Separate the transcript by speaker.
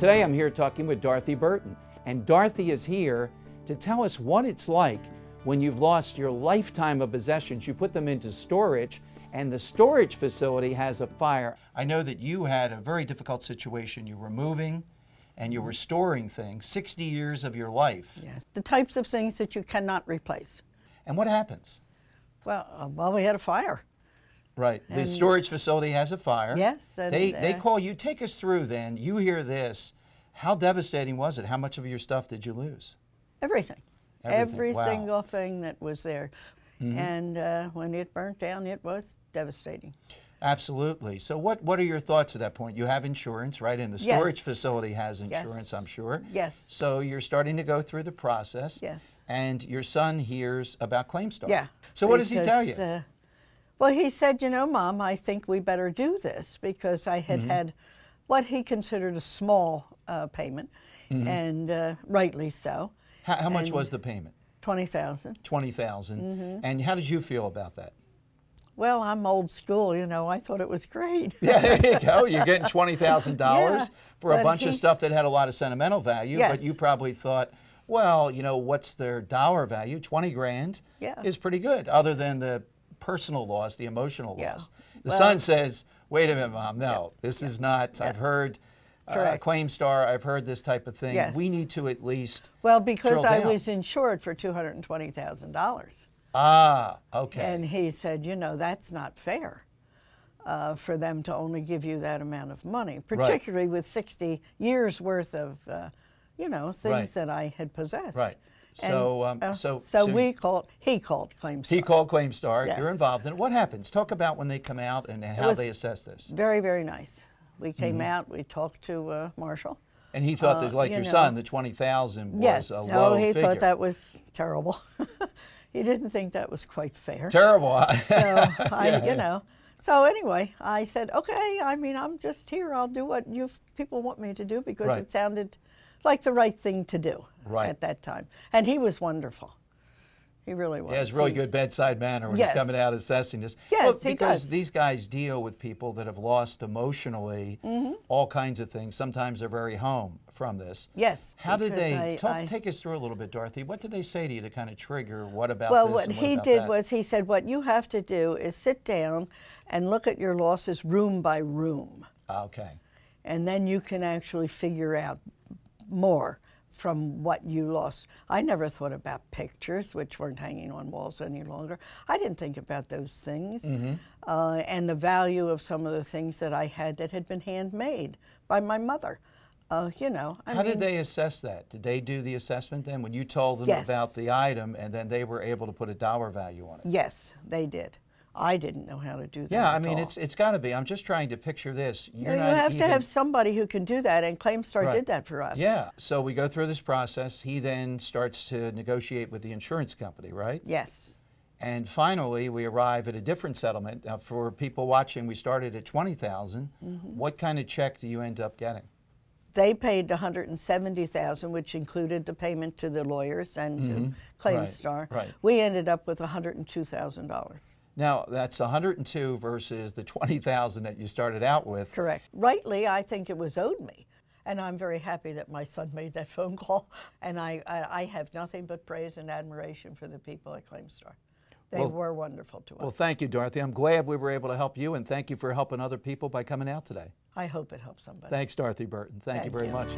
Speaker 1: Today I'm here talking with Dorothy Burton, and Dorothy is here to tell us what it's like when you've lost your lifetime of possessions. You put them into storage, and the storage facility has a fire. I know that you had a very difficult situation. You were moving and you were storing things, 60 years of your life.
Speaker 2: Yes, the types of things that you cannot replace.
Speaker 1: And what happens?
Speaker 2: Well, we had a fire.
Speaker 1: Right. The storage facility has a fire.
Speaker 2: Yes. And,
Speaker 1: they call you. Take us through then. You hear this. How devastating was it? How much of your stuff did you lose?
Speaker 2: Everything. Every
Speaker 1: Wow.
Speaker 2: single thing that was there.
Speaker 1: Mm-hmm.
Speaker 2: And when it burnt down, it was devastating.
Speaker 1: Absolutely. So what are your thoughts at that point? You have insurance, right? And the storage facility has insurance,
Speaker 2: Yes.
Speaker 1: I'm sure.
Speaker 2: Yes.
Speaker 1: So you're starting to go through the process.
Speaker 2: Yes.
Speaker 1: And your son hears about ClaimStar.
Speaker 2: Yeah.
Speaker 1: So what does he tell you?
Speaker 2: Well, he said, you know, Mom, I think we better do this, because I had had what he considered a small payment, and rightly so.
Speaker 1: How much was the payment?
Speaker 2: $20,000.
Speaker 1: $20,000. And how did you feel about that?
Speaker 2: Well, I'm old school, you know. I thought it was great.
Speaker 1: Yeah, there you go. You're getting $20,000
Speaker 2: Yeah,
Speaker 1: for a bunch of stuff that had a lot of sentimental value,
Speaker 2: Yes.
Speaker 1: but you probably thought, well, you know, what's their dollar value? 20 grand is pretty good, other than the personal loss, the emotional loss. The son says, wait a minute, Mom, no, this is not, I've heard ClaimStar, I've heard this type of thing.
Speaker 2: Yes.
Speaker 1: We need to at least
Speaker 2: because I
Speaker 1: down.
Speaker 2: was insured for $220,000.
Speaker 1: Ah, okay.
Speaker 2: And he said, you know, that's not fair for them to only give you that amount of money, particularly with 60 years worth of, you know, things that I had possessed.
Speaker 1: Right.
Speaker 2: And,
Speaker 1: So
Speaker 2: he called ClaimStar.
Speaker 1: He called ClaimStar.
Speaker 2: Yes.
Speaker 1: You're involved in it. What happens? Talk about when they come out and how they assess this.
Speaker 2: Very, very nice. We came out, we talked to Marshall.
Speaker 1: And he thought that, like your son, the $20,000 was a low
Speaker 2: he
Speaker 1: figure.
Speaker 2: thought that was terrible. He didn't think that was quite fair.
Speaker 1: Terrible.
Speaker 2: So, you know. So anyway, I said, okay, I mean, I'm just here. I'll do what you people want me to do, because it sounded like the right thing to do at that time. And he was wonderful. He really was.
Speaker 1: He has really good bedside manner when he's coming out assessing this.
Speaker 2: Yes,
Speaker 1: because these guys deal with people that have lost emotionally all kinds of things. Sometimes they're very home from this.
Speaker 2: Yes.
Speaker 1: How did they, take us through a little bit, Dorothy. What did they say to you to kind of trigger what about
Speaker 2: well,
Speaker 1: this?
Speaker 2: Well, what he did was he said, what you have to do is sit down and look at your losses room by room.
Speaker 1: Okay.
Speaker 2: And then you can actually figure out more from what you lost. I never thought about pictures, which weren't hanging on walls any longer. I didn't think about those things. And the value of some of the things that I had that had been handmade by my mother. You know,
Speaker 1: How did they assess that? Did they do the assessment then when you told them about the item, and then they were able to put a dollar value on it?
Speaker 2: Yes, they did. I didn't know how to do that.
Speaker 1: Yeah, I mean, it's got to be. I'm just trying to picture this.
Speaker 2: You have to have somebody who can do that, and ClaimStar did that for us.
Speaker 1: Yeah, so we go through this process. He then starts to negotiate with the insurance company, right?
Speaker 2: Yes.
Speaker 1: And finally, we arrive at a different settlement. Now, for people watching, we started at $20,000. What kind of check do you end up getting?
Speaker 2: They paid $170,000, which included the payment to the lawyers and to ClaimStar.
Speaker 1: Right.
Speaker 2: We ended up with $102,000.
Speaker 1: Now, that's 102 versus the 20,000 that you started out with.
Speaker 2: Correct. Rightly, I think it was owed me. And I'm very happy that my son made that phone call. And I have nothing but praise and admiration for the people at ClaimStar. They were wonderful to us.
Speaker 1: Well, thank you, Dorothy. I'm glad we were able to help you, and thank you for helping other people by coming out today.
Speaker 2: I hope it helps somebody.
Speaker 1: Thanks, Dorothy Burton. Thank you very much.